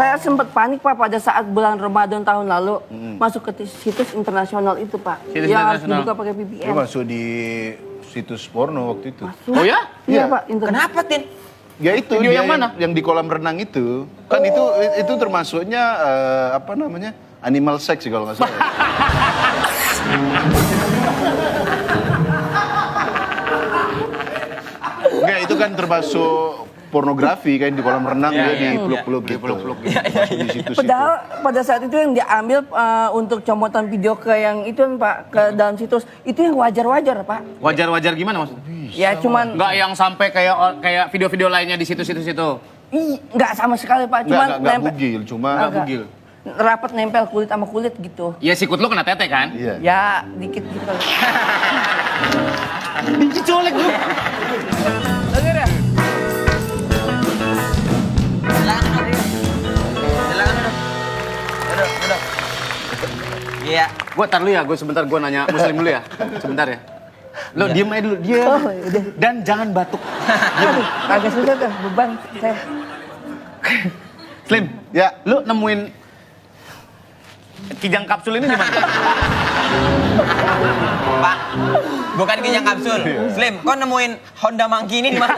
Saya sempat panik Pak pada saat bulan Ramadan tahun lalu masuk ke situs internasional itu Pak. Situs yang harus internasional. dibuka pakai VPN. Lu masuk di situs porno waktu itu. Masuk. Oh ya? Iya Iya. Pak. Kenapa, Tin? Ya itu Video dia yang mana? Yang di kolam renang itu. Kan itu termasuknya apa namanya? Animal sex sih kalau nggak salah. Enggak, itu kan termasuk pornografi kan di kolam renang Iya, dia iya. dipeluk-peluk gitu. Dipeluk-peluk. Masuk di situs itu. Padahal pada saat itu yang diambil untuk comotan video ke yang itu kan Pak, ke dalam situs, itu yang wajar-wajar Pak. Wajar-wajar gimana maksudnya? Ya cuman Enggak yang sampai kayak video-video lainnya di situs-situs itu. nggak sama sekali Pak, cuman Enggak bugil, cuma Nggak bugil. rapat nempel kulit sama kulit gitu. Ya sikut lu kena tete kan? iya. Ya dikit gitu kali. Dikit colek lu. Dengar ya? Silakan duduk. Duduk. Iya. Gue tar dulu ya, gue sebentar gue nanya Muslim dulu ya. Sebentar ya. Lo Iya. diem aja dulu, diem. Oh, udah. Dan jangan batuk. Aduh, agak susah tuh beban saya. Slim, Ya, lu nemuin kijang kapsul ini di mana? Pak, bukan kijang kapsul. Slim, kok nemuin Honda Monkey ini di mana?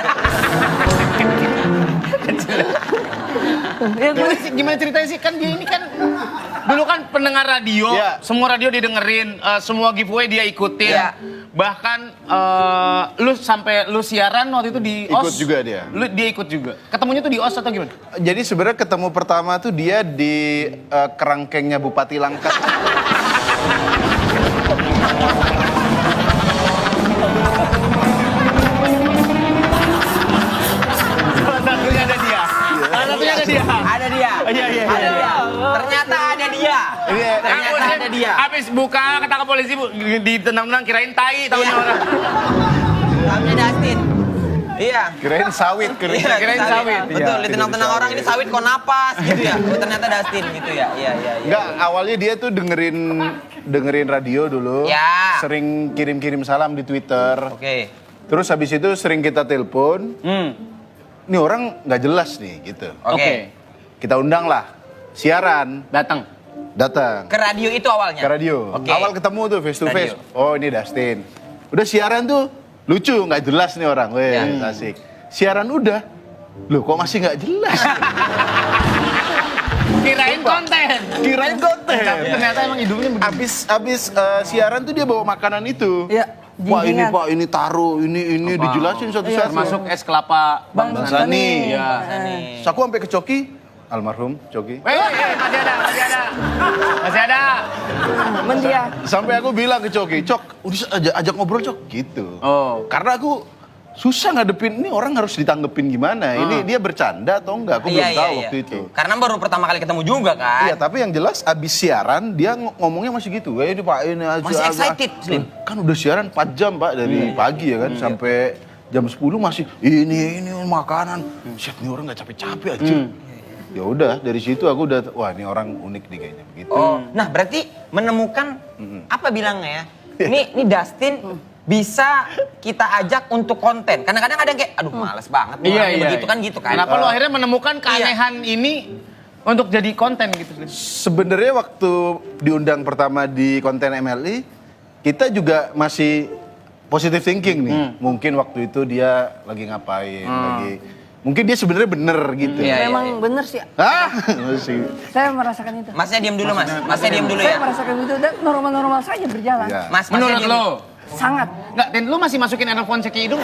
Ya gimana ceritanya sih? Kan dia ini kan dulu kan pendengar radio, Iya. semua radio didengerin, semua giveaway dia ikutin. Iya. Bahkan lu siaran waktu itu di Ikut OS. juga dia. Dia ikut juga. Ketemunya tuh di OS atau gimana? jadi sebenarnya ketemu pertama tuh dia di kerangkengnya Bupati Langkat. Salah satunya ada dia. Salah satunya ada dia. Ada dia. Iya, iya, Ada iya. dia. Ternyata ada dia. Ternyata ada dia. Habis buka kata polisi ditendang-tendang kirain tai tahunya orang. Namanya Dustin. Iya. Kirain sawit, kirain sawit. Betul, Iya, ditenang-tenang kirain orang ini sawit kok napas gitu ya. Ternyata Dustin gitu ya. Iya. Enggak, awalnya dia tuh dengerin radio dulu. Ya. Sering kirim-kirim salam di Twitter. Oke. Terus habis itu sering kita telepon. Ini orang nggak jelas nih gitu. Oke. Kita undang lah. Siaran, Datang. datang Ke radio itu awalnya? ke radio. Oke. Awal ketemu tuh face to face. Radio. Oh, ini Dustin. Udah siaran tuh lucu, nggak jelas nih orang. Weh, Ya. asik. Siaran udah. Loh, kok masih nggak jelas? Kirain konten. Kirain konten. Tapi ternyata emang hidungnya begini. Abis siaran tuh dia bawa makanan itu. Iya, Wah ini jinjingan. Pak, ini taruh, ini dijelasin satu-satu. Termasuk es kelapa Bang Bang Sani. Iya. Terus aku sampai ke Coki, almarhum Coki. Masih ada. Masih ada. Mendia. Sampai aku bilang ke Coki, Cok, udah ajak ngobrol Cok, gitu. Oh. Karena aku susah ngadepin, ini orang harus ditanggepin gimana. Ini dia bercanda atau enggak, aku belum tahu waktu itu. Karena baru pertama kali ketemu juga kan. Iya, tapi yang jelas abis siaran dia ngomongnya masih gitu. Ini Pak, ini aja. Masih excited, Slim. Kan udah siaran 4 jam Pak, dari pagi ya kan, sampai jam 10 masih ini makanan. Siap nih orang nggak capek-capek aja. Ya udah, dari situ aku udah, wah ini orang unik nih kayaknya begitu. Oh, nah berarti menemukan apa bilangnya ya? Ini Dustin bisa kita ajak untuk konten. Kadang-kadang ada yang kayak, aduh males banget nih orangnya begitu kan gitu kan. Kenapa lu akhirnya menemukan keanehan ini untuk jadi konten gitu? Slim? Sebenarnya waktu diundang pertama di konten MLI, kita juga masih positive thinking nih. Mungkin waktu itu dia lagi ngapain, mungkin dia sebenarnya bener gitu. Iya. Memang bener sih. Hah? Masih. Saya merasakan itu. Masnya diam dulu mas, masnya diam dulu Saya ya. merasakan itu dan normal-normal saja berjalan. Iya. Masnya Menurut diam. lo? Sangat. Enggak, Dan lu masih masukin earphone ke hidung?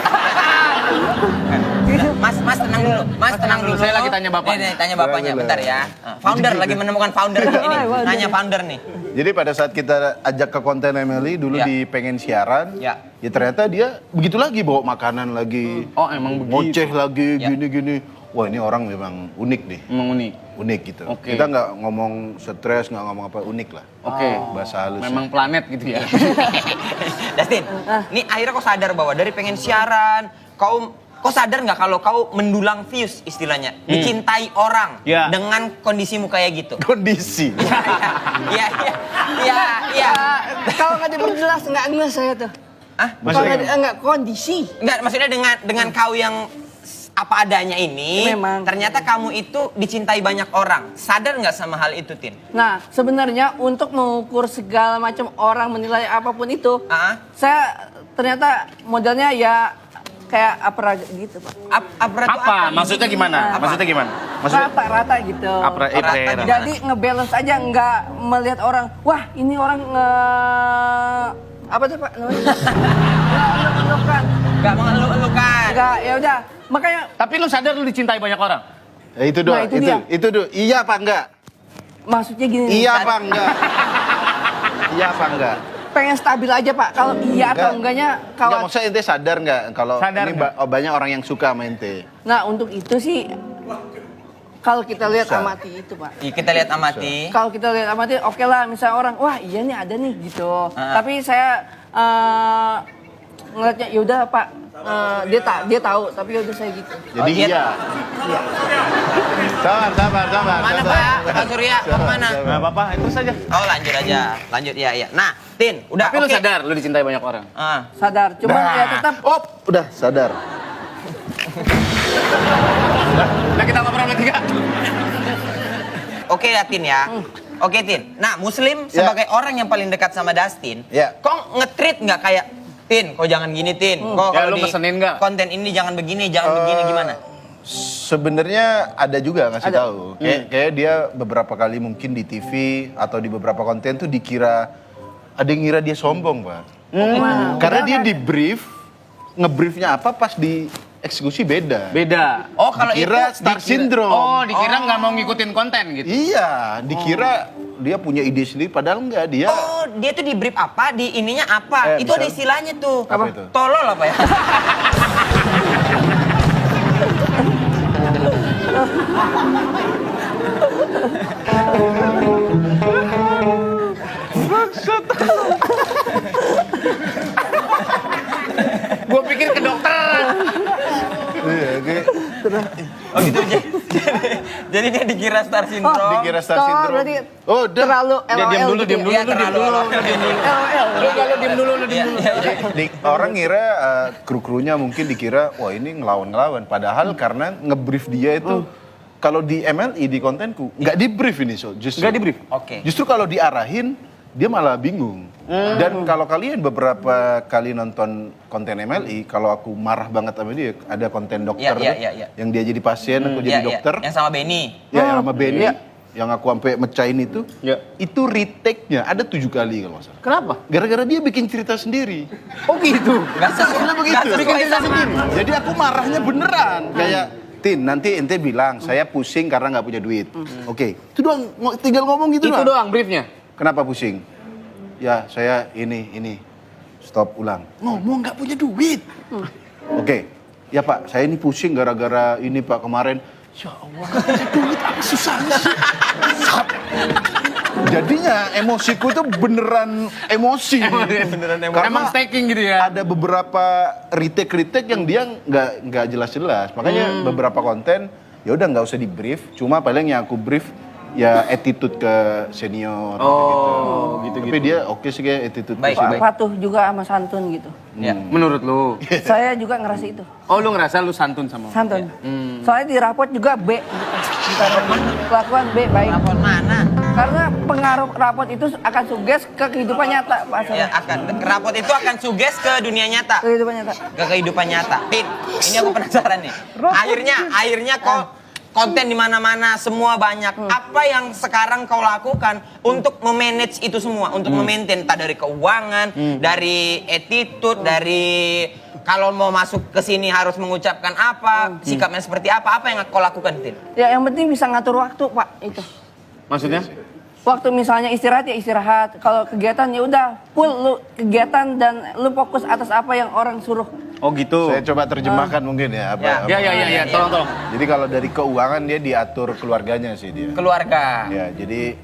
Mas tenang dulu, mas tenang dulu. Saya lagi tanya bapaknya. Nih, tanya bapaknya, bentar ya. Founder lagi menemukan founder ini, nanya founder nih. Jadi pada saat kita ajak ke konten Emily dulu Ya. di pengen siaran, Ya. ya ternyata dia begitu lagi bawa makanan lagi, Oh, emang begitu. ngoceh lagi, Ya. gini-gini. Wah ini orang memang unik nih, Emang unik. unik gitu. Oke. Kita nggak ngomong stres, nggak ngomong apa, unik lah. Oke. Bahasa halus. Memang planet gitu ya. Dustin, ini akhirnya kau sadar bahwa dari pengen siaran, kau sadar nggak kalau kau mendulang views istilahnya, dicintai orang Ya. dengan kondisimu kayak gitu? Kondisi. Iya. Kalau nggak diperjelas nggak nges saya tuh. Hah? Kalau nggak kondisi. Enggak, maksudnya dengan kau yang apa adanya ini, Memang. ternyata kamu itu dicintai banyak orang. Sadar nggak sama hal itu, Tin? Nah, sebenarnya untuk mengukur segala macam orang menilai apapun itu, Ah. saya ternyata modelnya ya kayak apa gitu, Pak. Apa? Maksudnya gimana? Maksudnya gimana? Maksudnya Rata-rata gitu. Rata. Jadi ngebalance aja, nggak melihat orang, wah ini orang apa tuh Pak? Ngeluk-ngelukan. Gak mengeluh-elukan. Enggak, ya udah. Makanya tapi lu sadar lu dicintai banyak orang? Itu doang, Nah, itu dia. itu doang. Iya apa enggak? maksudnya gini nih, Iya apa enggak? Iya apa enggak? pengen stabil aja Pak. Kalau iya atau enggaknya Enggak, kawat. maksudnya ente sadar enggak kalau Sadar ini nggak? banyak orang yang suka sama ente? Nah untuk itu sih, kalau kita lihat Bisa. amati itu Pak. Iya, kita lihat amati. Kalau kita lihat amati, oke lah misalnya orang, wah iya nih ada nih gitu. Tapi saya ngeliatnya yaudah Pak, dia tahu, tapi yaudah saya gitu. Jadi iya. iya. Sabar. Mana Pak? Pak Surya, mau kemana? Nggak apa-apa, itu saja. Oh lanjut aja, lanjut ya. Nah, Tin, udah Tapi lu oke. sadar lu dicintai banyak orang? Sadar, cuma ya tetap Udah sadar. Nah kita ngobrol bertiga. Oke ya Tin ya. Oke Tin. Nah Muslim sebagai orang yang paling dekat sama Dustin, Ya. kok nge-treat nggak kayak Tin, kok jangan gini Tin, kok Ya, kalau lu di mesenin nggak? konten ini jangan begini, jangan begini gimana? Sebenarnya ada juga ngasih Ada. tahu. Kayak dia beberapa kali mungkin di TV atau di beberapa konten tuh dikira ada yang ngira dia sombong, Pak. Karena dia di brief, ngebriefnya apa pas di eksekusi beda. Beda. Oh kalau Dikira itu star syndrome. Oh, dikira nggak mau ngikutin konten gitu. Iya, dikira dia punya ide sendiri padahal enggak dia. Oh, dia tuh di brief apa, di ininya apa? Itu misal- ada istilahnya tuh. Apa itu? Tolol apa ya? Gue pikir ke dokter. Iya, kayak Oh gitu. Jadi dia dikira star syndrome. dikira star Tolol syndrome. berarti Oh, udah. terlalu Dia diam LOL dulu, gitu diam ya. dulu, Iya, lu diam terlalu dulu. LOL. LOL. Lu kalau diam dulu, lu diam dulu. Orang ngira kru-krunya mungkin dikira wah ini ngelawan-ngelawan padahal karena ngebrief dia itu kalau di MLI di kontenku nggak di brief ini justru Nggak di-brief? Oke. justru kalau diarahin dia malah bingung dan kalau kalian beberapa kali nonton konten MLI kalau aku marah banget sama dia ada konten dokter Iya, tuh, iya. yang dia jadi pasien aku jadi Iya, iya. dokter Yang sama Benny. ya yang sama Benny yang aku sampai mecahin itu Iya. itu retake-nya ada 7 kali kalau nggak salah Kenapa? gara-gara dia bikin cerita sendiri. Oh gitu. Gak Sebenarnya begitu. Bikin cerita sendiri. Jadi aku marahnya beneran. Kayak, Tin, nanti ente bilang, saya pusing karena nggak punya duit. Oke, itu doang, tinggal ngomong gitu Itu doang. doang briefnya. Kenapa pusing? Ya, saya ini. Stop, ulang. Ngomong nggak punya duit. Oke, ya Pak, saya ini pusing gara-gara ini Pak kemarin. Ya Allah, nggak punya duit, apa susahnya sih? Jadinya emosiku itu beneran emosi. Beneran emosi. Karena Emang staking gitu ya. ada beberapa retake yang dia nggak jelas-jelas. Makanya beberapa konten ya udah nggak usah di brief. Cuma paling yang aku brief ya attitude ke senior. Oh, gitu. Tapi dia oke sih kayak attitude. Baik, ke senior. baik. Patuh juga sama santun gitu. Ya. Menurut lu. Saya juga ngerasa itu, Oh, lu ngerasa lu santun sama. santun. Soalnya di rapot juga B gitu. Bukan kelakuan B baik. Rapor mana? Karena pengaruh rapot itu akan suges ke kehidupan nyata, Pak Asep. Ya akan rapot itu akan suges ke dunia nyata. Kehidupan nyata. Ke kehidupan nyata. Tin, ini aku penasaran nih. Akhirnya kok konten di mana-mana semua banyak. Apa yang sekarang kau lakukan untuk memanage itu semua, untuk memaintain entah dari keuangan, dari attitude, dari kalau mau masuk ke sini harus mengucapkan apa, sikapnya seperti apa yang kau lakukan, Tin? Ya yang penting bisa ngatur waktu, Pak, itu. Maksudnya? Waktu misalnya istirahat ya istirahat. Kalau kegiatan ya udah full lu kegiatan dan lu fokus atas apa yang orang suruh. Oh gitu. Saya coba terjemahkan mungkin ya. Ya, tolong. Jadi kalau dari keuangan dia diatur keluarganya sih dia. Keluarga. Ya, jadi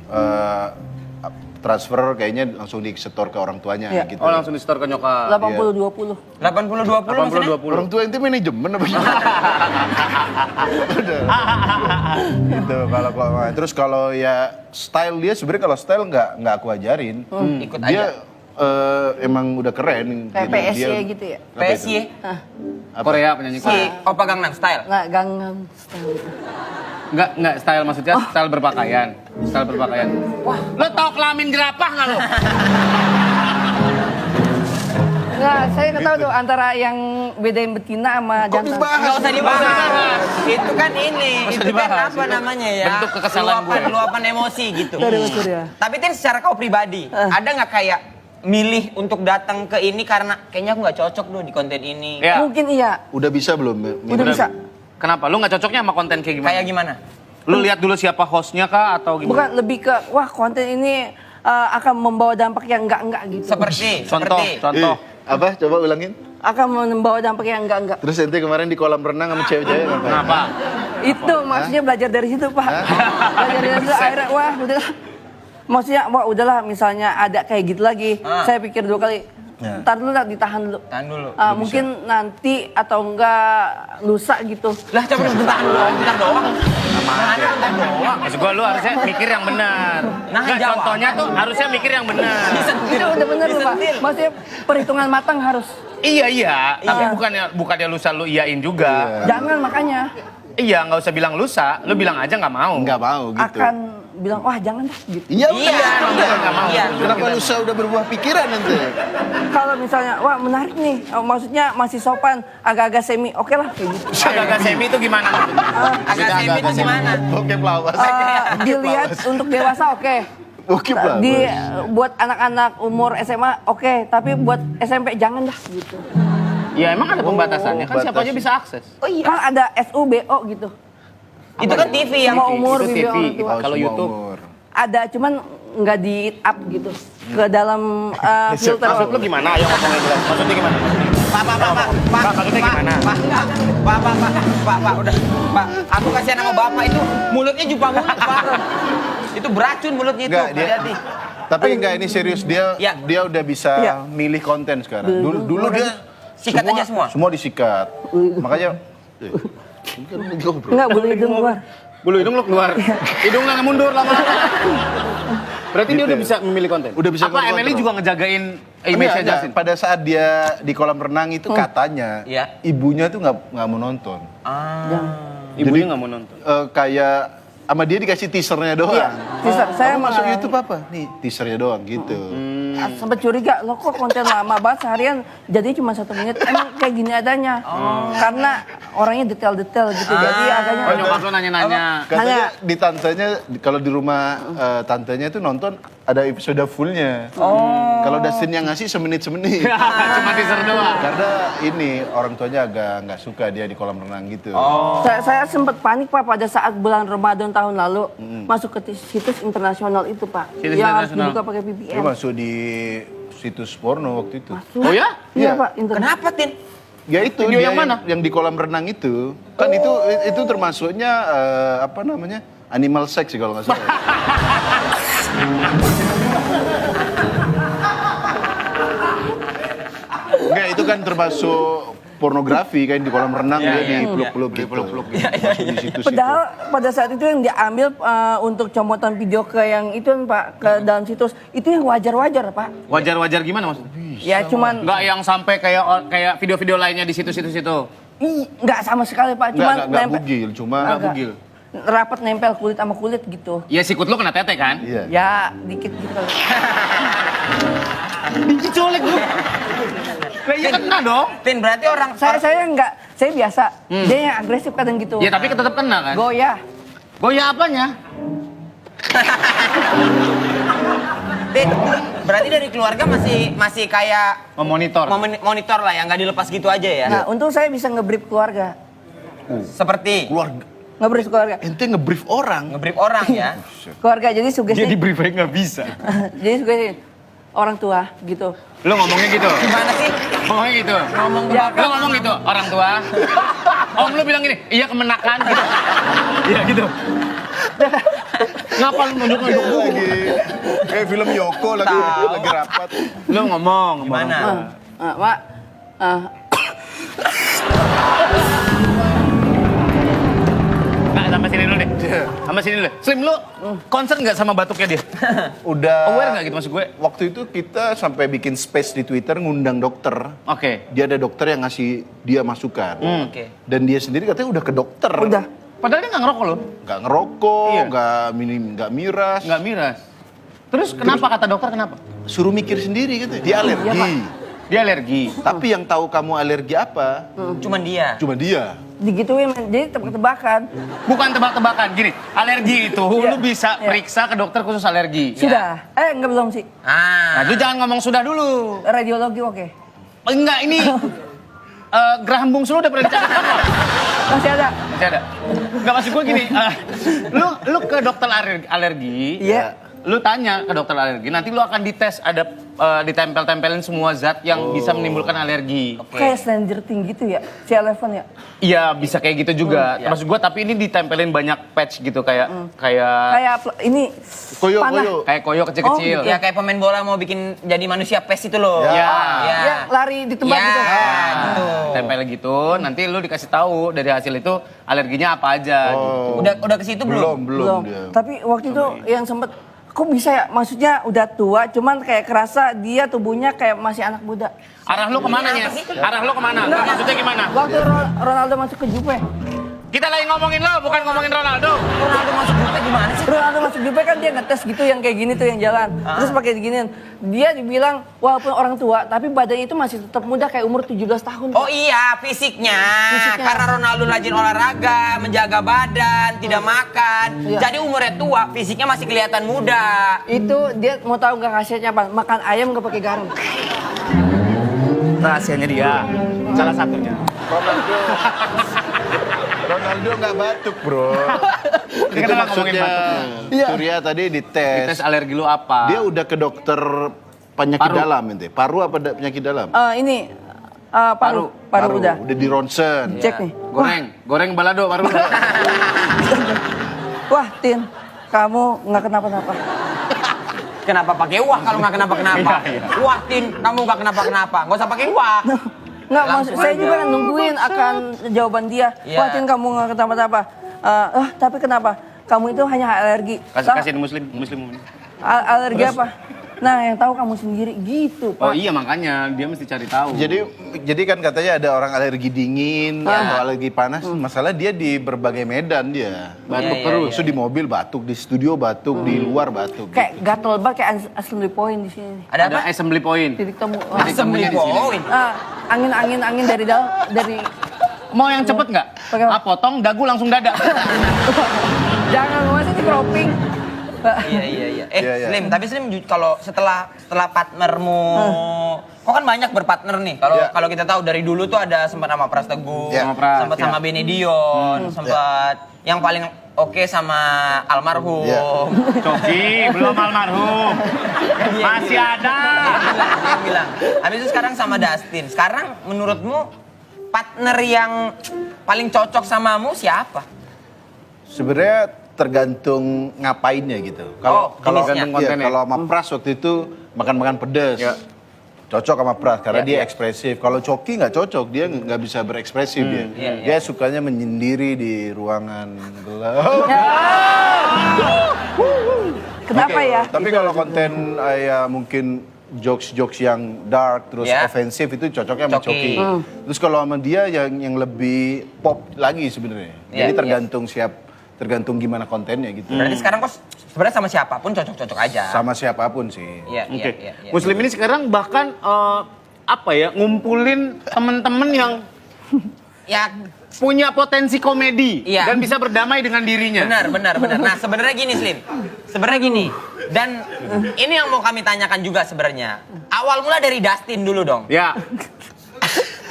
transfer kayaknya langsung disetor ke orang tuanya Iya. gitu. Oh, langsung di store ke nyokap. 80-20. 80-20 maksudnya? 80-20. Orang tua ente manajemen apa gimana? Udah. Gitu kalau terus kalau ya style dia sebenarnya kalau style nggak aku ajarin. Ikut Dia aja. emang udah keren. Kayak Dia- PSY dia- gitu ya? Apa itu? PSY, Hah, Korea, penyanyi si Korea. Oppa Gangnam Style. nggak Gangnam Style gitu. Enggak style maksudnya, style berpakaian. Style berpakaian. Wah, lo tau kelamin jerapah nggak lo? Nggak, saya nggak tahu tuh antara yang bedain betina sama jantan. Nggak usah dibahas. Itu kan ini, Nggak usah itu kan dibahas, apa itu namanya ya? bentuk kekesalan gue. Luapan emosi gitu. Dari Mas Surya. Tapi Tin secara kau pribadi, ada nggak kayak milih untuk datang ke ini karena kayaknya aku nggak cocok loh di konten ini. Ya. Mungkin iya, Udah bisa belum? udah bisa. Kenapa? Lu nggak cocoknya sama konten kayak gimana? Kayak gimana? Lu lihat dulu siapa hostnya kah atau gimana? Bukan lebih ke, wah konten ini akan membawa dampak yang enggak gitu. Contoh. Eh, apa? Coba ulangin. Akan membawa dampak yang enggak. Terus ente kemarin di kolam renang sama cewek-cewek ngapain? Kenapa? Itu maksudnya belajar dari situ, Pak. Belajar dari situ akhirnya wah udahlah. Maksudnya wah udahlah misalnya ada kayak gitu lagi. Saya pikir 2 kali. Ya. Ntar dulu lah, ditahan dulu. Tahan dulu. Mungkin nanti atau enggak lusa gitu. Lah coba bentar doang. Bentar doang. Maksud gua lu harusnya mikir yang benar. Nah, Nggak, jawab. contohnya tuh harusnya mikir yang benar. Itu udah bener loh, Pak. Maksudnya perhitungan matang harus. Iya, tapi bukannya lusa lu iyain juga. Jangan makanya Iya, nggak usah bilang lusa, lu bilang aja nggak mau. Nggak mau gitu. akan bilang wah jangan dah gitu. Iya, Iya, nggak mau. Iya. Kenapa lusa udah berbuah pikiran nanti? Kalau misalnya wah menarik nih, maksudnya masih sopan, agak-agak semi, oke lah kayak gitu. Agak-agak semi itu gimana maksudnya? Agak semi itu gimana? Oke, pelawak. Dilihat untuk dewasa oke. Oke, pelawak. Buat anak-anak umur SMA oke, tapi buat SMP jangan dah gitu. Ya emang ada pembatasannya, kan siapa batas. aja bisa akses. Oh iya. Kan ada SUBO gitu. Itu kan TV yang Semua umur Itu video TV. orang tua. Oh, Kalau semua YouTube. umur. Ada cuman nggak di up gitu ke dalam filter. Maksud lu gimana? Ayo ngomongnya jelas. Maksudnya gimana? Pak, maksudnya gimana? Pak, udah. Pak, aku kasihan sama bapak itu mulutnya jumpa mulut, Pak. Itu beracun mulutnya itu. Enggak, dia. Hati-hati. Tapi enggak, ini serius, dia Ya. dia udah bisa Ya. milih konten sekarang. Dulu dia Sikat aja semua? Semua disikat. Makanya ini kan lagi ngobrol. Enggak boleh hidung keluar. Bulu hidung lu keluar. Hidung nggak mundur lama-lama. Berarti dia Gitu udah ya. bisa memilih konten. Udah bisa Apa ngontrol. Emily juga ngejagain Enggak, image-nya enggak. Justin? Pada saat dia di kolam renang itu katanya Iya. ibunya tuh nggak mau nonton. Ibunya nggak mau nonton. Kayak sama dia dikasih teasernya doang. Iya, teaser. Saya Kamu masuk malah- YouTube apa? Nih teasernya doang gitu. Sampai curiga, lo kok konten lama banget seharian jadinya cuma 1 menit. Emang kayak gini adanya. Karena orangnya detail-detail gitu. Jadi agaknya Oh nyokap lu nanya-nanya. Katanya di tantenya kalau di rumah tantenya itu nonton ada episode fullnya. Kalau Dustin yang ngasih semenit-semenit. Cuma teaser doang. Karena ini orang tuanya agak nggak suka dia di kolam renang gitu. saya sempat panik Pak pada saat bulan Ramadan tahun lalu masuk ke situs internasional itu Pak. Situs yang harus internasional. dibuka pakai Dia VPN. masuk di situs porno waktu itu. Oh ya? Iya Iya. Pak, internet. Kenapa, Tin? Ya itu Video dia yang mana? Yang di kolam renang itu. Kan itu termasuknya apa namanya? Animal sex sih kalau nggak salah. Enggak, itu kan termasuk pornografi kan di kolam renang Iya, dia iya. dipeluk-peluk gitu. Dipeluk-peluk gitu. Masuk di situs itu. Padahal pada saat itu yang diambil untuk comotan video ke yang itu kan Pak, ke dalam situs, itu yang wajar-wajar Pak. Wajar-wajar gimana maksudnya? Ya cuman Nggak yang sampai kayak video-video lainnya di situs-situs itu. nggak sama sekali Pak, cuman Enggak bugil, cuma Agak. bugil. rapat nempel kulit sama kulit gitu. Ya sikut lu kena tete kan? Iya. Ya dikit gitu. Dikit colek lu. Kayaknya kena dong. Tin, berarti orang Saya nggak, saya biasa. Dia yang agresif kadang gitu. Ya tapi tetap kena kan? Goyah. Goyah apanya? Tin, berarti dari keluarga masih kayak Memonitor. monitor lah ya, nggak dilepas gitu aja ya. Nah, untung saya bisa ngebrief keluarga. Seperti Keluarga. Ngebrief keluarga. Ente ngebrief orang. ngebrief orang ya. Keluarga jadi sugesti. brief aja nggak bisa. Jadi sugesti orang tua gitu. Lu ngomongnya gitu? Gimana sih? Ngomongnya gitu? Ngomong ke Ya, bapak. Lu ngomong gitu, orang tua. Om lu bilang gini, iya kemenakan gitu. Iya gitu. Ngapa lu nunjuk-nunjuk gua? Lagi kayak film Yoko lagi rapat. Lu ngomong. Gimana? Mak, Nggak, sampai sini dulu deh. Sampai Sama sini dulu. Slim, lu concern nggak sama batuknya dia? Udah. Aware nggak gitu maksud gue? Waktu itu kita sampai bikin space di Twitter ngundang dokter. Oke. Dia ada dokter yang ngasih dia masukan. Oke. Dan dia sendiri katanya udah ke dokter. Udah. Padahal dia nggak ngerokok loh. Nggak ngerokok, Iya. nggak miras. Nggak miras. Terus kenapa kata dokter kenapa? Suruh mikir sendiri gitu. Dia alergi. Iya, Pak. Dia alergi. Tapi yang tahu kamu alergi apa? Cuman dia. Cuma dia. Digituin, jadi tebak-tebakan. Bukan tebak-tebakan, gini. Alergi itu lu bisa periksa ke dokter khusus alergi. Sudah. Enggak belum sih. Nah, lu jangan ngomong sudah dulu. Radiologi oke. Enggak, ini geraham bungsu lu udah pernah dicatatkan belum? Masih ada. Masih ada. Enggak, maksud gue gini, lu ke dokter alergi, Iya. lu tanya ke dokter alergi, nanti lu akan dites, ada ditempel-tempelin semua zat yang bisa menimbulkan alergi. Kayak Stranger Things gitu ya, si Eleven ya. Iya, bisa kayak gitu juga. Maksud gue, tapi ini ditempelin banyak patch gitu, kayak Ini Koyo, panah. koyo. kayak koyo kecil-kecil. Oh, Ya kayak pemain bola mau bikin jadi manusia PES itu loh. Ya. Ya. Ya, lari di tempat Ya, gitu. gitu. Tempel gitu, nanti lu dikasih tahu dari hasil itu alerginya apa aja gitu. Udah ke situ belum? Belum dia. Tapi waktu itu yang sempet, kok bisa ya? Maksudnya udah tua, cuman kayak kerasa dia tubuhnya kayak masih anak muda. Arah lu kemana nya? Arah lu kemana? Maksudnya gimana? Waktu Ronaldo masuk ke Juve. Kita lagi ngomongin lo, bukan ngomongin Ronaldo. Ronaldo masuk grup gimana sih? Ronaldo masuk Juve kan dia ngetes gitu yang kayak gini tuh yang jalan. Terus pakai diginiin. Dia dibilang walaupun orang tua, tapi badannya itu masih tetap muda kayak umur 17 tahun. Oh iya, fisiknya. Fisiknya. Karena Ronaldo rajin olahraga, menjaga badan, tidak makan. Iya. Jadi umurnya tua, fisiknya masih kelihatan muda. Itu dia mau tahu nggak khasiatnya apa? Makan ayam nggak pakai garam. Rahasianya dia, salah satunya. Ronaldo nggak batuk, bro. Itu Kenapa ngomongin maksudnya. Iya. Surya tadi dites. Tes alergi lu apa? Dia udah ke dokter penyakit Paru. dalam ente. Paru apa penyakit dalam? Ini paru udah. Udah di ronsen. Cek nih. Goreng balado baru. Wah, Tin, kamu nggak kenapa-napa. Kenapa pakai wah kalau nggak kenapa-kenapa? Iya. Wah, Tin, kamu nggak kenapa-kenapa. Nggak usah pakai wah. Nggak, maksud Langsung saya aja. juga kan nungguin akan jawaban dia. Iya. Wah, Tin, kamu nggak kenapa-napa. Tapi kenapa? Kamu itu hanya alergi. Kasihin muslim. Alergi Terus? apa? Nah, yang tahu kamu sendiri gitu, Pak. Oh iya, makanya dia mesti cari tahu. Jadi kan katanya ada orang alergi dingin atau alergi panas. Masalah dia di berbagai medan dia. batuk Iya, terus. Itu di mobil batuk, di studio batuk, di luar batuk. Kayak gatel banget kayak assembly point di sini. Ada Ada apa? assembly point. Titik temu. Assembly point. Angin dari dalam dari Mau yang cepet nggak? Pakai apa? Potong dagu langsung dada. jangan masih di cropping. Iya. Iya, iya. Slim, tapi Slim kalau setelah partnermu, kok kan banyak berpartner nih. Kalau Iya. kalau kita tahu dari dulu tuh ada sempat sama Pras Teguh, Iya. Sama Pras, sempat iya. sama Benedion, sempat yang paling oke sama almarhum. Iya. Coki, belum almarhum. Masih ada. Dia bilang. Habis itu sekarang sama Dustin. Sekarang menurutmu partner yang paling cocok samamu siapa? Sebenarnya tergantung ngapainnya gitu. Oh, kalau jenisnya. iya, Kontennya. kalau sama Pras waktu itu makan-makan pedas. Ya. Cocok sama Pras karena Ya, dia ya. ekspresif. Kalau Coki nggak cocok, dia nggak bisa berekspresif dia. Iya, Dia sukanya menyendiri di ruangan gelap. Kenapa ya? Tapi kalau konten ya mungkin jokes-jokes yang dark terus Ya. ofensif itu cocoknya sama Coki. Coki. Terus kalau sama dia yang lebih pop lagi sebenarnya. Ya, Jadi ya. tergantung gimana kontennya gitu. Berarti sekarang kok sebenarnya sama siapapun cocok-cocok aja. Sama siapapun sih. Iya, Oke. iya. Muslim ini sekarang bahkan ngumpulin temen-temen yang Ya, punya potensi komedi Iya. dan bisa berdamai dengan dirinya. benar. Nah, sebenarnya gini, Slim. Sebenarnya gini. Dan ini yang mau kami tanyakan juga sebenarnya. Awal mula dari Dustin dulu dong. Ya.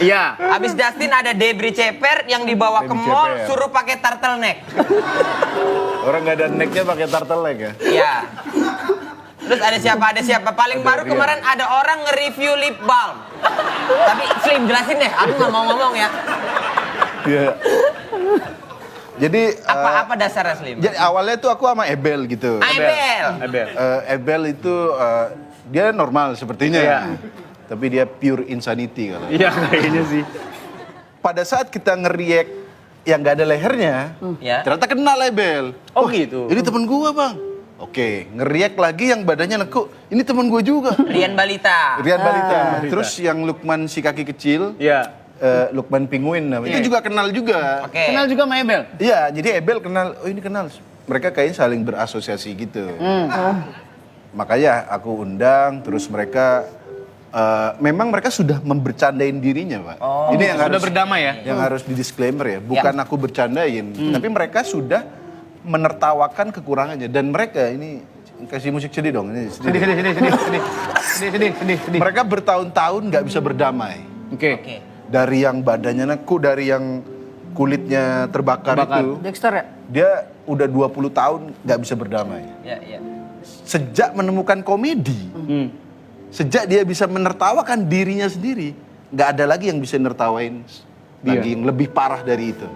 Iya. Habis Dustin ada Debri Ceper yang dibawa ke Debri mall Ceper. suruh pakai turtleneck. Orang nggak ada necknya pakai turtleneck ya. Iya. Terus ada siapa? Paling Ada baru Rian. kemarin ada orang nge-review lip balm. Tapi Slim jelasin deh, aku nggak mau ngomong ya. Iya. Jadi Apa dasarnya Slim? jadi awalnya tuh aku sama Ebel gitu. Aibel. Ebel itu dia normal sepertinya. Iya. Tapi dia pure insanity kalau. Iya kayaknya sih. Pada saat kita ngeriak yang nggak ada lehernya, Ya. ternyata kena label. Oh, Wah, gitu. Ini temen gua bang. Oke, ngeriak lagi yang badannya lekuk. Ini temen gua juga. Rian Balita. Rian Balita. Terus yang Lukman si kaki kecil, Iya. Lukman Penguin namanya. Itu juga kenal juga. Oke. Kenal juga sama Ebel? Iya, jadi Ebel kenal. Oh ini kenal. Mereka kayaknya saling berasosiasi gitu. Makanya aku undang, terus mereka memang mereka sudah membercandain dirinya, Pak. Ini yang Sudah harus berdamai ya? yang harus di disclaimer ya. Bukan aku bercandain, tapi mereka sudah menertawakan kekurangannya dan mereka ini kasih musik sedih dong. Ini sedih. Sedih. Mereka bertahun-tahun nggak bisa berdamai. Oke. Oke. Dari yang badannya nekuk, dari yang kulitnya terbakar itu, Dexter ya? dia udah 20 tahun nggak bisa berdamai. Ya, ya. Sejak menemukan komedi, sejak dia bisa menertawakan dirinya sendiri, nggak ada lagi yang bisa nertawain lagi yang lebih parah dari itu.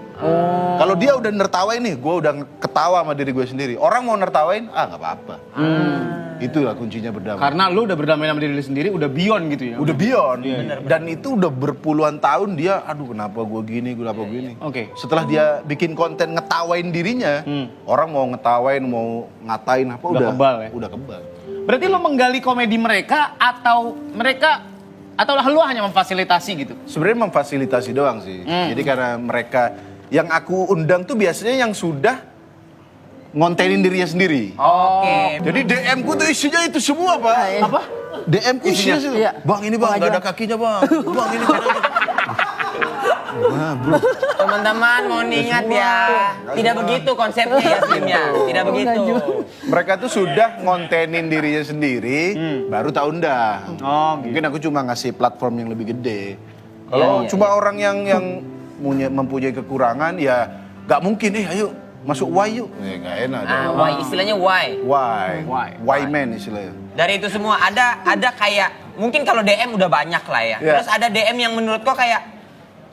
Kalau dia udah nertawain nih, gue udah ketawa sama diri gue sendiri. Orang mau nertawain, nggak apa-apa. Itulah kuncinya berdamai. Karena lu udah berdamai sama diri lu sendiri, udah beyond gitu ya? Udah beyond. Dan itu udah berpuluhan tahun dia, aduh kenapa gue gini, kenapa gue gini. Oke. Setelah dia bikin konten ngetawain dirinya, orang mau ngetawain, mau ngatain apa Udah kebal ya? Udah kebal. Berarti lu menggali komedi mereka atau lu hanya memfasilitasi gitu? Sebenarnya memfasilitasi doang sih. Jadi karena mereka yang aku undang tuh biasanya yang sudah ngontenin dirinya sendiri. Oke. Jadi DM ku tuh isinya itu semua, Pak. Apa? DM ku isinya sih. Iya. Bang ini bang, nggak ada kakinya bang. Bang ini nggak ada. Nah, bro. Teman-teman mau ingat ya, tidak begitu konsepnya ya timnya, tidak begitu. Mereka tuh sudah ngontenin dirinya sendiri, baru tak undang. Oh, gitu. Mungkin aku cuma ngasih platform yang lebih gede. Kalau cuma orang yang mempunyai kekurangan, ya nggak mungkin. Ayo masuk Y yuk. Nggak enak. dong. Why istilahnya why? Why man istilahnya. Dari itu semua ada kayak mungkin kalau DM udah banyak lah ya. Iya. Terus ada DM yang menurut kok kayak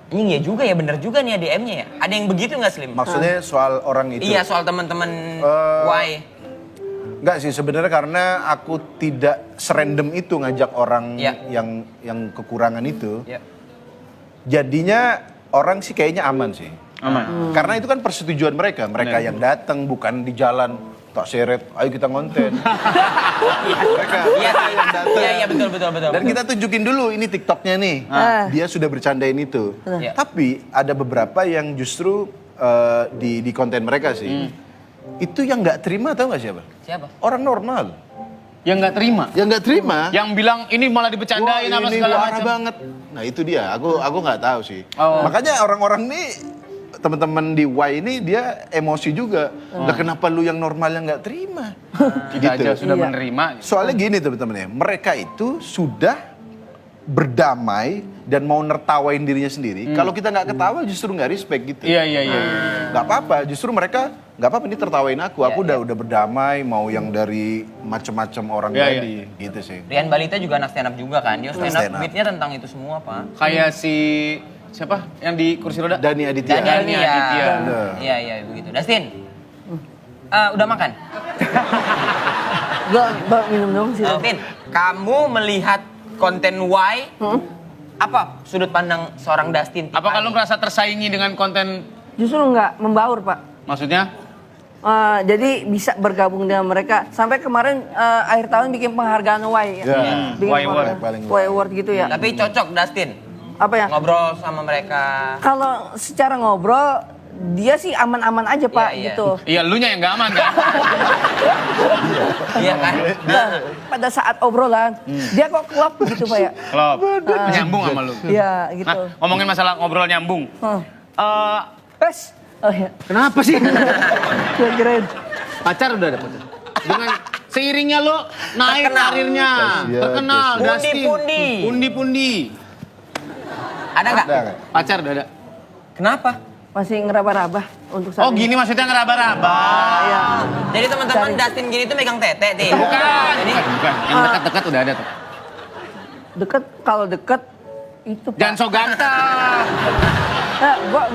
ini ya juga ya, bener juga nih ya DM-nya ya. Ada yang begitu nggak Slim? Maksudnya soal orang itu? Iya, soal teman-teman why. Enggak sih, sebenarnya karena aku tidak serandom itu ngajak orang Iya. yang kekurangan itu. Ya. Jadinya orang sih kayaknya aman sih. Aman. Karena itu kan persetujuan mereka. Mereka yang datang, bukan di jalan tak seret, ayo kita ngonten. Mereka Iya, yang datang. iya betul. Dan kita tunjukin dulu ini TikToknya nih. Dia sudah bercandain itu. Iya. Tapi ada beberapa yang justru di konten mereka sih. Itu yang nggak terima tahu nggak siapa? Siapa? Orang normal. Yang nggak terima? Yang nggak terima. Yang bilang ini malah dibecandain Wah, apa ini segala parah macam. banget. Nah itu dia. Aku nggak tahu sih. Oh. Makanya orang-orang nih teman-teman di Y ini dia emosi juga. Lah kenapa lu yang normal yang nggak terima? Kita aja sudah Iya. menerima. Soalnya gini teman-teman ya, mereka itu sudah berdamai dan mau nertawain dirinya sendiri. Kalau kita nggak ketawa justru nggak respect gitu. Iya. Nggak apa-apa, justru mereka nggak apa-apa ini tertawain aku. Aku udah berdamai, mau yang dari macam-macam orang Iya, tadi, gitu sih. Rian Balita juga anak stand up juga kan. Dia stand Stand up up. beatnya tentang itu semua, Pak. Kayak si siapa yang di kursi roda? Dani Aditya. Dani Aditya. Bener. Iya begitu. Dustin. Udah makan? Gua minum dong sih. Dustin, kamu melihat konten Y apa sudut pandang seorang Dustin? Apakah lu merasa tersaingi dengan konten? Justru nggak membaur, Pak. Maksudnya? Jadi bisa bergabung dengan mereka. Sampai kemarin akhir tahun bikin penghargaan Y. Ya. Bikin Y Award. Paling Y Award gitu ya. Tapi cocok Dustin Apa ya? ngobrol sama mereka. Kalau secara ngobrol, dia sih aman-aman aja, Pak, Iya. gitu. Iya, lu nya yang nggak aman kan? Iya kan? Nah, pada saat obrolan, dia kok klop gitu, Pak ya. Klop. Nyambung sama lu. Iya, gitu. Nah, ngomongin masalah ngobrol nyambung. Pes. Oh ya, Kenapa sih? gue kirain. Pacar udah ada pacar. Dengan seiringnya lu naik Terkenal. karirnya, Kasian, terkenal, kasian. Dustin. Pundi-pundi. Pundi-pundi. Ada nggak? Ada nggak? Pacar udah ada. Kenapa? Masih ngeraba-raba untuk saat Oh ini. gini maksudnya ngeraba-raba. Iya. Jadi teman-teman Cari. Dustin gini tuh megang tete, Tin. Bukan. Jadi Bukan. Yang dekat-dekat udah ada tuh. Deket, kalau deket, itu, Pak. Jangan so ganteng.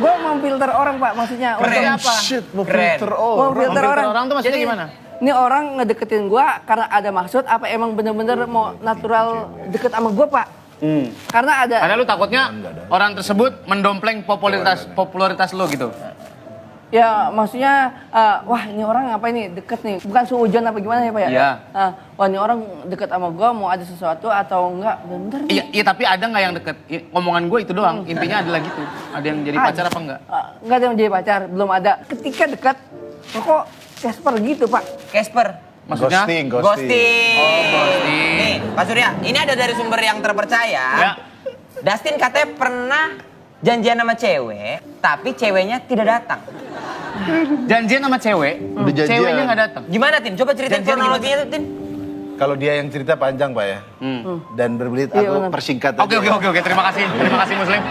Gua mau filter orang, Pak, maksudnya. Keren. Untuk apa? Shit, mau Keren. filter Mau orang. filter Filter orang. orang tuh maksudnya Jadi, gimana? Ini orang ngedeketin gua karena ada maksud, apa emang bener-bener mau natural deket sama gua, Pak? Karena ada. Karena lu takutnya orang tersebut mendompleng popularitas lu gitu. Ya maksudnya, wah ini orang apa ini deket nih, bukan seujon apa gimana ya Pak ya? Iya. Wah ini orang deket sama gua mau ada sesuatu atau enggak, bener nih. Iya, iya tapi ada nggak yang deket? Omongan gue itu doang, intinya adalah gitu. Ada yang jadi pacar apa enggak? Enggak ada yang jadi pacar, belum ada. Ketika dekat, kok Casper gitu Pak. Casper. Maksudnya? Ghosting. Ghosting. Oh, ghosting. Nih, Pak Surya, ini ada dari sumber yang terpercaya. Ya. Dustin katanya pernah janjian sama cewek, tapi ceweknya tidak datang. Janjian sama cewek, Udah janjian. ceweknya nggak datang. Gimana, Tin? Coba ceritain Janjian kronologinya tuh, Tin. Kalau dia yang cerita panjang Pak ya. Dan berbelit Iya, aku benar. persingkat Oke, aja. oke. Terima kasih Muslim.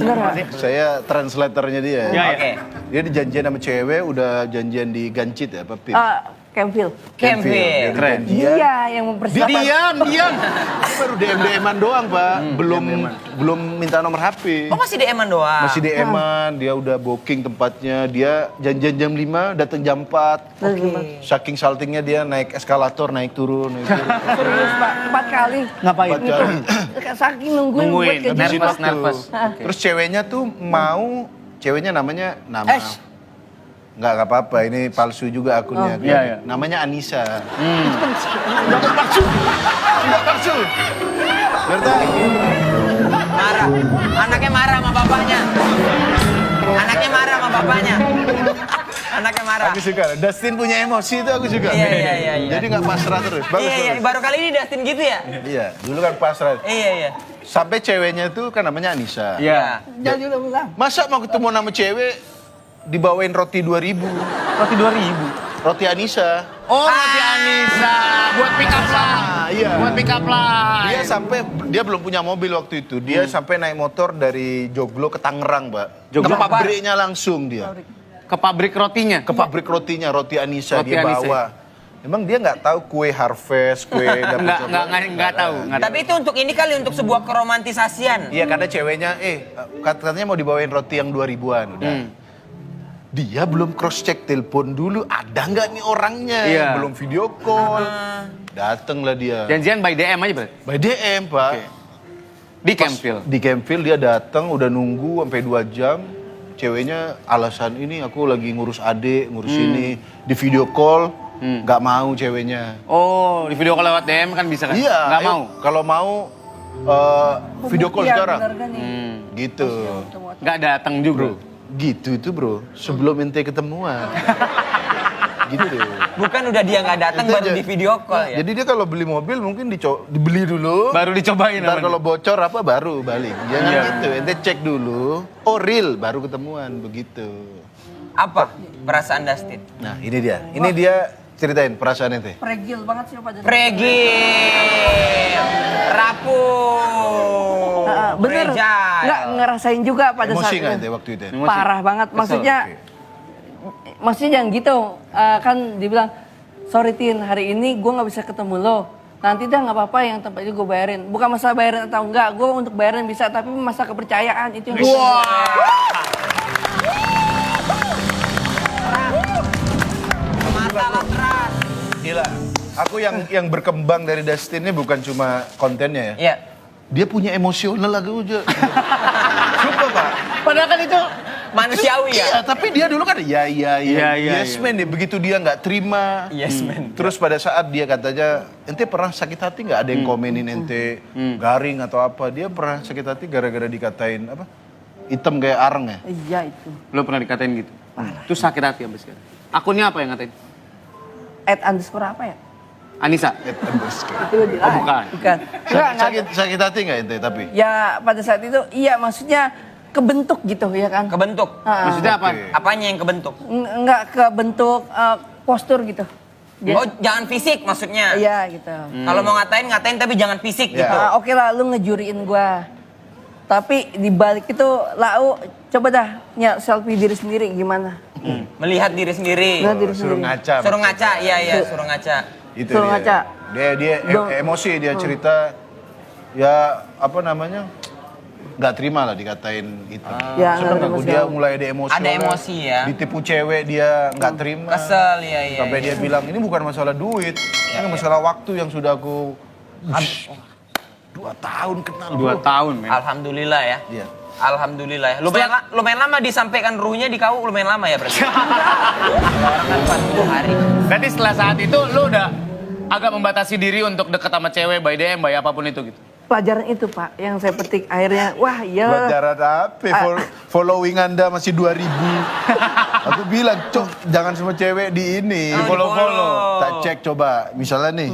Bener Pak. Saya translatornya dia. Ya, ya. Oke. Dia janjian sama cewek, udah janjian di Gancit ya, apa Pip? Campfield. Campfield. Dia Keren. janjian. Iya yang mempersiapkan. Diam. Dia baru DM-an doang Pak, belum minta nomor HP. Oh, masih DM-an doang? Masih DM-an, dia udah booking tempatnya, dia janjian jam 5, datang jam 4. Oke. Saking saltingnya dia naik eskalator, naik turun. Serius Pak, 4 kali. Ngapain? Empat kali. Saking nungguin buat Nungguin, kayak Habis gitu. itu nervous. tuh. Terus ceweknya tuh mau, ceweknya namanya Ash. Nggak apa-apa, ini palsu juga akunnya. Iya, iya. Namanya Anissa. Dapat palsu. Dapat palsu. Berarti Marah. Anaknya marah sama bapaknya. Anaknya marah sama bapaknya. Anaknya marah. aku suka. Dustin punya emosi itu aku suka. Iya. Jadi nggak pasrah terus. Bagus. Iya. bagus. Baru kali ini Dustin gitu ya? Iya, dulu kan pasrah. Iya. Sampai ceweknya tuh kan namanya Anissa. Iya. Jadi udah bilang. Masa mau ketemu nama cewek dibawain roti 2000, Roti 2000. roti Anissa. Oh, roti Anissa. Buat pick up lah. Iya. Buat pick up lah. Dia belum punya mobil waktu itu. Dia sampai naik motor dari Joglo ke Tangerang, Pak. Joglo ke apa? pabriknya langsung dia. Ke pabrik rotinya. Ke pabrik rotinya, roti Anissa Roti dia Anissa. bawa. Emang dia nggak tahu kue Harvest, kue dapur coklat? Nggak tahu. Tapi itu untuk ini kali, untuk sebuah keromantisasian. Iya, karena ceweknya, katanya mau dibawain roti yang 2000-an. Udah. Dia belum cross check telepon dulu, ada nggak nih orangnya? Iya. Belum video call. Datenglah dia. Janjian by DM aja berarti. By DM, Pak. Oke. Di Pas Campfield. Di Campfield dia datang, udah nunggu sampai 2 jam. Ceweknya alasan ini aku lagi ngurus adik, ngurus ini. Di video call, nggak mau ceweknya. Oh, di video call lewat DM kan bisa kan? Iya, Nggak ayo, mau. kalau mau video call Iya, sekarang. bener kan nih. Gitu. Nggak datang juga. Gitu itu bro, sebelum ente ketemuan. Gitu. Bukan udah dia nggak datang Itu baru aja. di video call ya? Jadi dia kalau beli mobil mungkin dibeli dulu. Baru dicobain. Ntar namanya. kalau bocor apa baru balik. Jangan Iya. gitu, ente cek dulu. Oh real, baru ketemuan, begitu. Apa perasaan Dustin? Nah ini dia, ceritain perasaan ente. Pregil banget sih Pak. Pregil, rapuh, Bener, fragile. nggak ngerasain juga pada Emosi saat nggak ente waktu itu? Emosi. parah banget. Maksudnya jangan gitu. Kan dibilang, sorry Tin, hari ini gue nggak bisa ketemu lo. Nanti dah nggak apa-apa yang tempat itu gue bayarin. Bukan masalah bayarin atau enggak, gue untuk bayarin bisa, tapi masalah kepercayaan itu yang Masalah keras. Gila. Aku yang berkembang dari Dustin ini bukan cuma kontennya ya. Iya. Dia punya emosional aku aja. Sumpah Pak. Padahal kan itu Manusiawi ya? Iya, tapi dia dulu kan Iya, yes iya. man dia. Begitu dia nggak terima. Yes man. Terus pada saat dia katanya, ente pernah sakit hati nggak? Ada yang komenin ente garing atau apa? Dia pernah sakit hati gara-gara dikatain apa? Hitam kayak areng ya? Iya itu. lo pernah dikatain gitu. Terus sakit hati abis sekarang. Akunnya apa yang ngatain? @_ apa ya? Anissa. Itu di Oh, bukan. Bukan. Enggak, Sakit hati nggak ente tapi? Ya pada saat itu iya maksudnya kebentuk gitu ya kan. Kebentuk. Maksudnya apa? Oke. Apanya yang kebentuk? Enggak kebentuk postur gitu. Oh, jangan fisik maksudnya. Iya gitu. Kalau mau ngatain tapi jangan fisik Ya. gitu. Oke lah lu ngejuriin gua. Tapi di balik itu lau coba dah selfie diri sendiri gimana? Melihat diri sendiri. Melihat diri Suruh sendiri. ngaca. Suruh ngaca, iya, suruh ngaca. Itu Suruh dia. ngaca. Dia emosi, dia cerita ya apa namanya? Nggak terima lah dikatain itu. Ya, Seneng nggak aku, terima dia sih. mulai ada emosi. Ada emosi ya. Ditipu cewek dia nggak terima. Kesel, iya. Sampai dia bilang ini bukan masalah duit, ini masalah waktu yang sudah aku 2 tahun kenal. 2 tahun men. Alhamdulillah ya. Iya. Alhamdulillah ya. Lumayan lama disampaikan ruhnya di kau, lumayan lama ya berarti. Orang kan 40 hari. Berarti setelah saat itu lu udah agak membatasi diri untuk deket sama cewek, by DM, by apapun itu gitu. Pelajaran itu Pak yang saya petik akhirnya, wah ya. Pelajaran apa? Following Anda masih 2.000. Aku bilang, Cok, jangan semua cewek di ini. Follow-follow. Tak cek coba, misalnya nih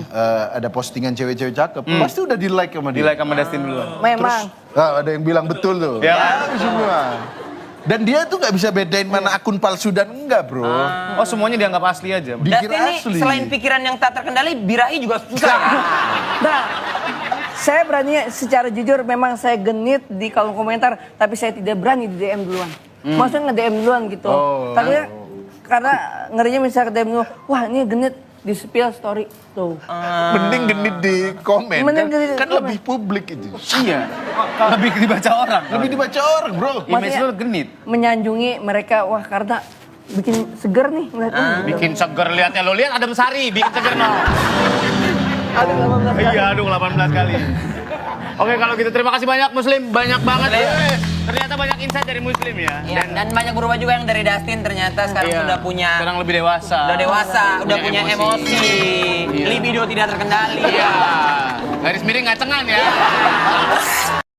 ada postingan cewek-cewek cakep, pasti udah di like sama Di dia. like sama Dustin duluan. Memang. Ada yang bilang betul tuh. Ya. Semua. Dan dia tuh nggak bisa bedain mana akun palsu dan enggak, bro. Oh semuanya dianggap asli aja. Dikira Dustin ini asli. selain pikiran yang tak terkendali, birahi juga susah. Nah, saya berani secara jujur memang saya genit di kolom komentar, tapi saya tidak berani di DM duluan. Maksudnya nge-DM duluan gitu. Tapi karena ngerinya misalnya ke DM duluan, wah ini genit di spill story tuh. Mending genit di komen. Mending genit di kan komen. lebih publik itu. Iya. Lebih dibaca orang. Lebih dibaca orang, bro. Image lu genit. Menyanjungi mereka, wah karena bikin seger nih ngeliatnya. gitu. Bikin seger liatnya. Lo lihat ada Besari, bikin seger no. Ada 18 kali. Iya, aduh 18 kali. Oke, kalau gitu terima kasih banyak Muslim, banyak banget. Ternyata banyak insight dari Muslim ya. Iya, dan banyak berubah juga yang dari Dustin ternyata sekarang Iya. sudah punya Sekarang lebih dewasa. udah punya emosi. Iya. Libido tidak terkendali. Iya. Garis miring ngacengan ya.